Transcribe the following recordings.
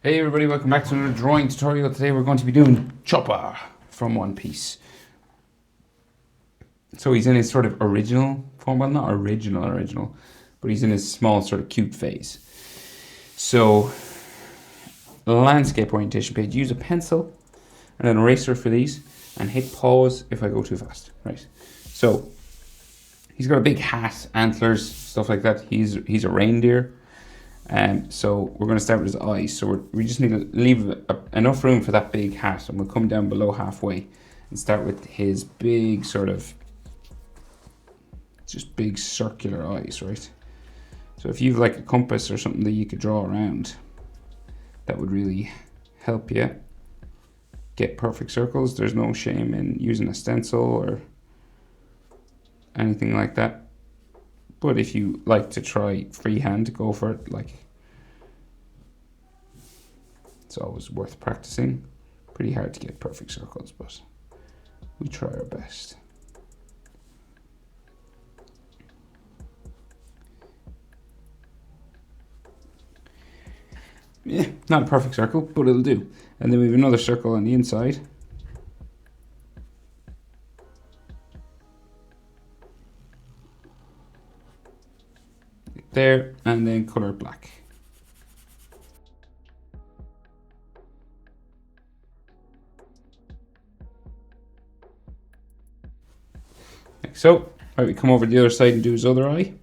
Hey everybody, welcome back to another drawing tutorial. Today we're going to be doing Chopper from One Piece. So he's in his sort of original form, well not original, but he's in his small sort of cute phase. So, landscape orientation page, use a pencil and an eraser for these and hit pause if I go too fast. Right, so he's got a big hat, antlers, stuff like that. He's a reindeer. So we're going to start with his eyes. So we just need to leave enough room for that big hat, and we'll come down below halfway and start with his big sort of, just big circular eyes, right? So if you've like a compass or something that you could draw around, that would really help you get perfect circles. There's no shame in using a stencil or anything like that. But if you like to try freehand, go for it. Like, it's always worth practicing. Pretty hard to get perfect circles, but we try our best. Yeah, not a perfect circle, but it'll do. And then we have another circle on the inside. There, and then color black. Like so. Right, we come over to the other side and do his other eye.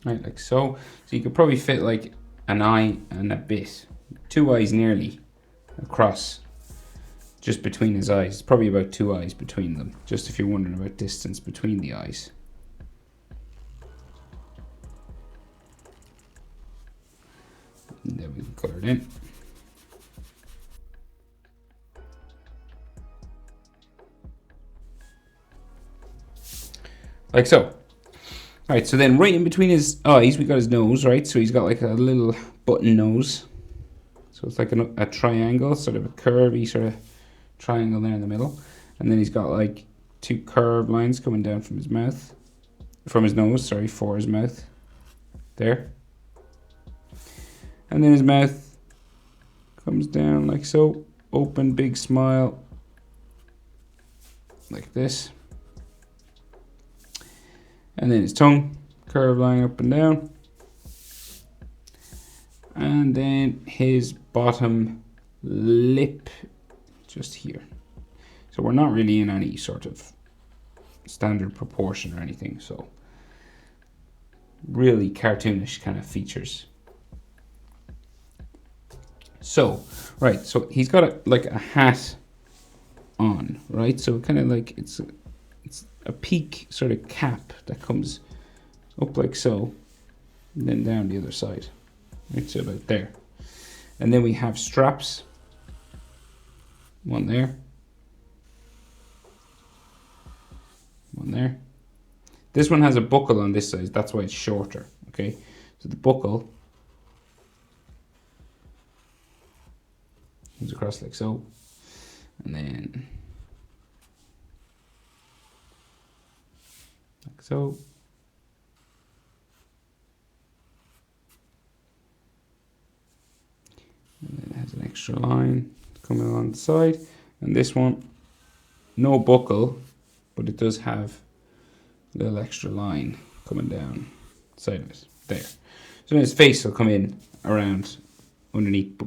Right, like so. So you could probably fit like an eye and a bit, two eyes nearly across, just between his eyes. It's probably about two eyes between them, just if you're wondering about distance between the eyes. And then we can color it in. Like so. Alright, so then right in between his eyes, we got his nose, right? So he's got like a little button nose. So it's like a triangle, sort of a curvy sort of triangle there in the middle. And then he's got like two curved lines coming down from his mouth. From his nose, sorry, for his mouth. There. And then his mouth comes down like so. Open, big smile. Like this. And then his tongue, curved line up and down. And then his bottom lip, just here. So we're not really in any sort of standard proportion or anything, so really cartoonish kind of features. So, right, so he's got like a hat on, right? So kind of like it's a peak sort of cap that comes up like so, and then down the other side. Right, so about there. And then we have straps. One there. One there. This one has a buckle on this side, that's why it's shorter, okay? So the buckle comes across like so, and then like so. And then it has an extra line coming along the side. And this one, no buckle, but it does have a little extra line coming down the side of it. There. So then his face will come in around underneath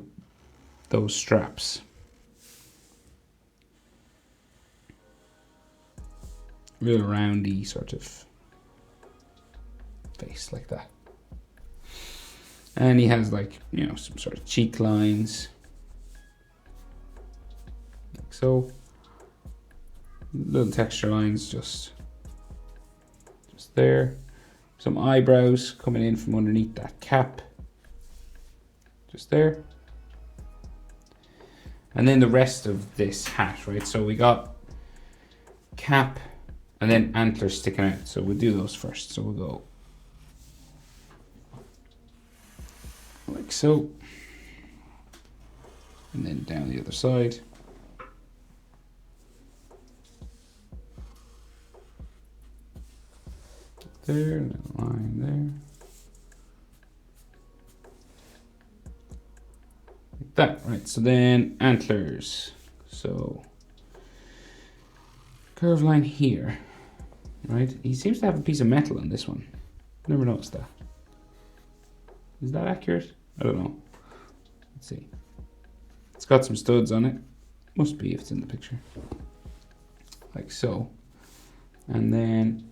those straps. Real roundy sort of face like that. And he has like, you know, some sort of cheek lines. Like so. Little texture lines just there. Some eyebrows coming in from underneath that cap. Just there. And then the rest of this hat, right? So we got cap and then antlers sticking out. So we'll do those first. So we'll go like so. And then down the other side. There, and a line there. Like that, right? So then antlers. So curved line here, right? He seems to have a piece of metal on this one. Never noticed that. Is that accurate? I don't know. Let's see. It's got some studs on it. Must be if it's in the picture. Like so. And then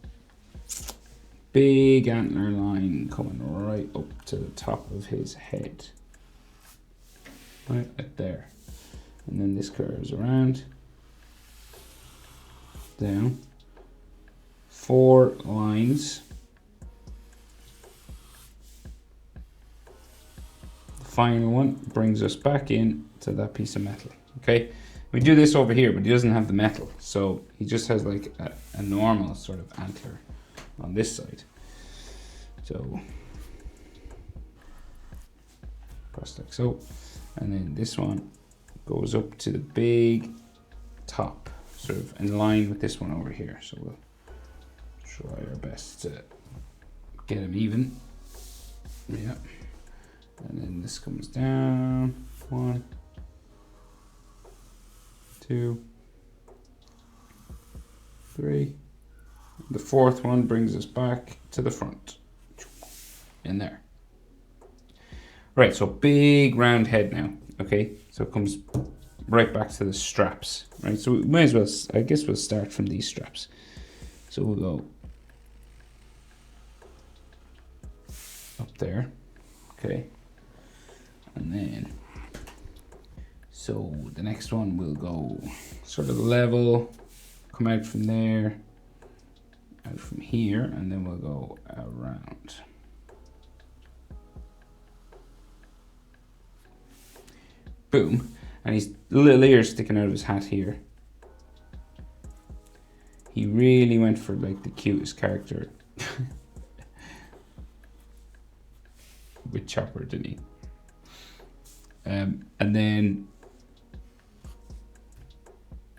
big antler line coming right up to the top of his head. Right there. And then this curves around. Down. 4 lines. The final one brings us back in to that piece of metal. Okay, we do this over here, but he doesn't have the metal, so he just has like a normal sort of antler on this side. So press like so, and then this one goes up to the big top, sort of in line with this one over here. So we'll try our best to get him even. Yeah. And then this comes down. 1, 2, 3. The 4th one brings us back to the front. In there. Right, so big round head now. Okay, so it comes right back to the straps. Right, so we may as well, I guess we'll start from these straps. So we'll go up there. Okay. And then, so the next one will go sort of level, come out from there, out from here, and then we'll go around. Boom. And he's little ears sticking out of his hat here. He really went for like the cutest character with Chopper, didn't he? And then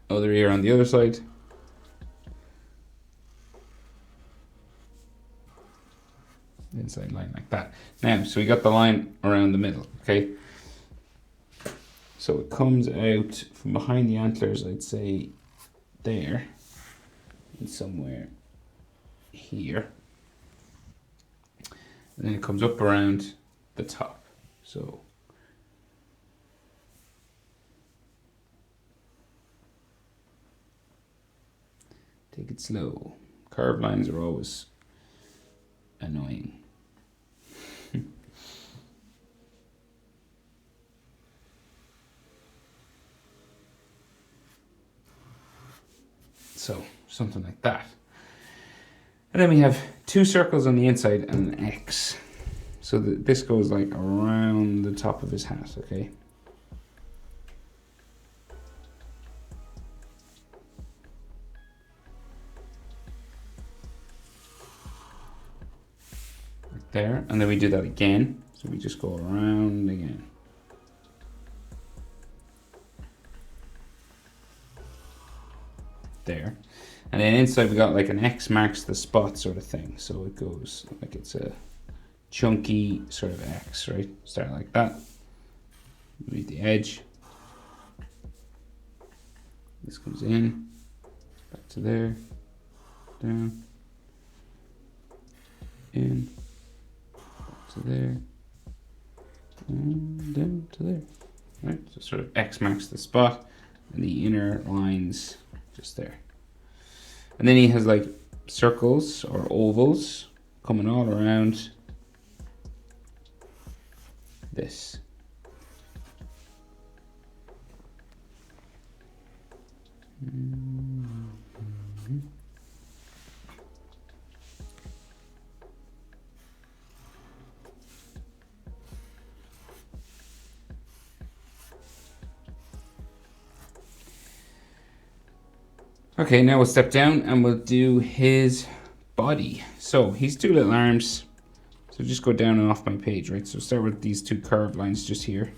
other ear on the other side. Inside line like that. Now, so we got the line around the middle, okay? So it comes out from behind the antlers, I'd say there, and somewhere here. And then it comes up around the top. So take it slow. Curved lines are always annoying. So something like that. And then we have 2 circles on the inside and an X. So this goes like around the top of his hat, okay? Right there, and then we do that again. So we just go around again. There. And then inside we got like an X marks the spot sort of thing. So it goes like it's a chunky sort of X, right? Start like that. Meet the edge. This comes in, back to there, down, in, back to there, and down to there. Right? So sort of X marks the spot, and the inner lines just there. And then he has like circles or ovals coming all around this. Mm-hmm. Okay, now we'll step down and we'll do his body. So he's 2 little arms. So just go down and off my page, right? So start with these 2 curved lines just here.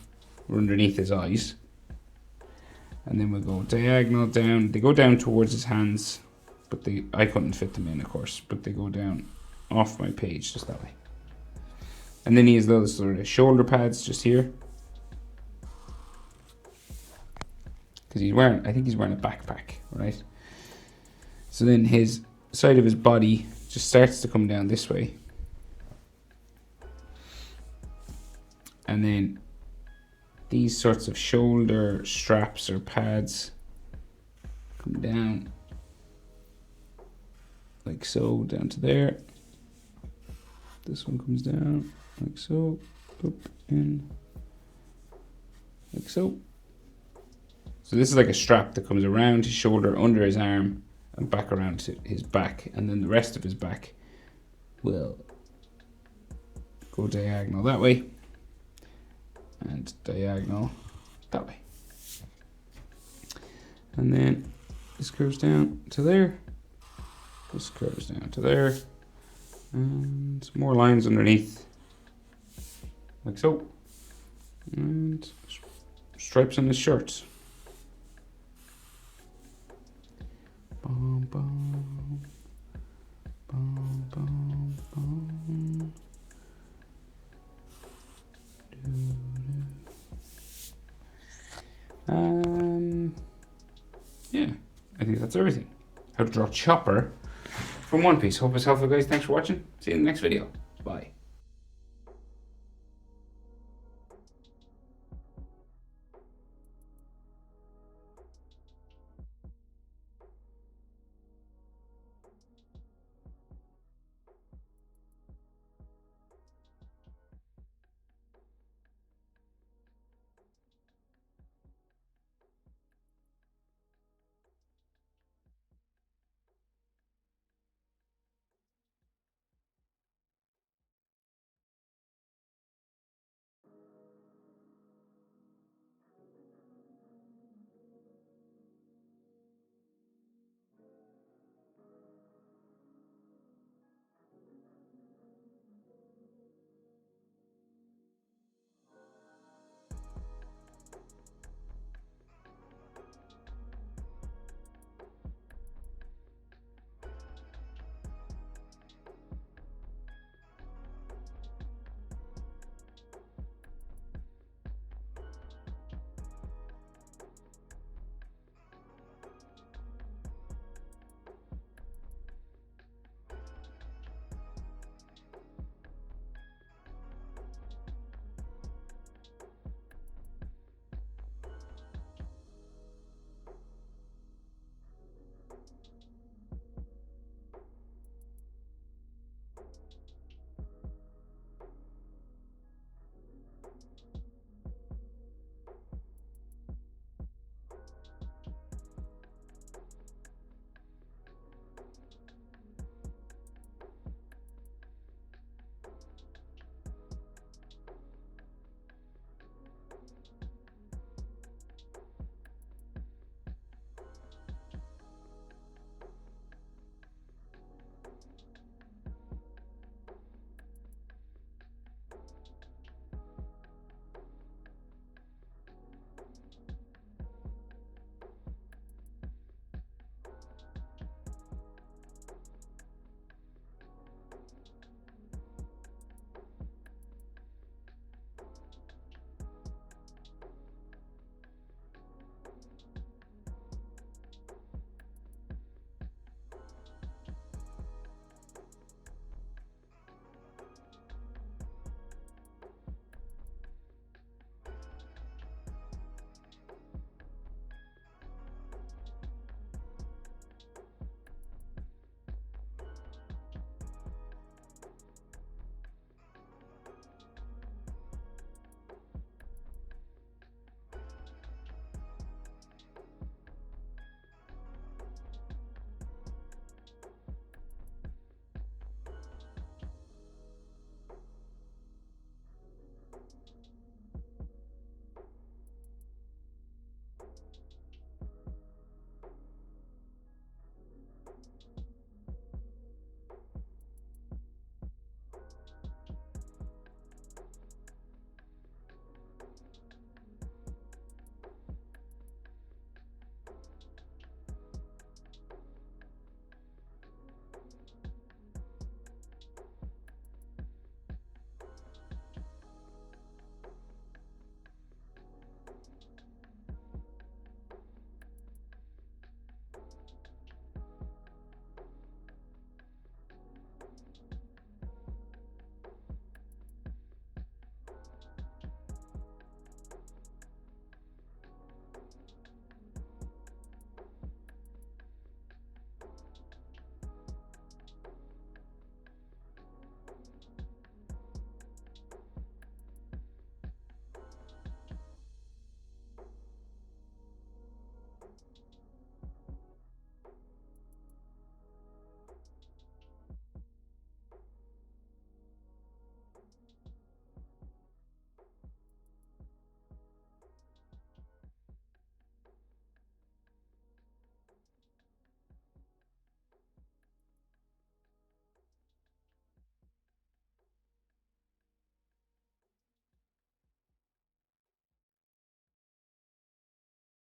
We're underneath his eyes. And then we'll go diagonal down. They go down towards his hands, but I couldn't fit them in, of course, but they go down off my page just that way. And then he has those sort of shoulder pads just here. Because I think he's wearing a backpack, right? So then his side of his body just starts to come down this way. And then these sorts of shoulder straps or pads come down like so, down to there. This one comes down like so, up in like so. So this is like a strap that comes around his shoulder, under his arm, and back around to his back, and then the rest of his back will go diagonal that way and diagonal that way. And then this curves down to there, this curves down to there, and some more lines underneath, like so, and stripes on his shirt. Bum, bum, bum, bum, bum. Yeah, I think that's everything. How to draw Chopper from One Piece. Hope it's helpful, guys. Thanks for watching. See you in the next video. Bye.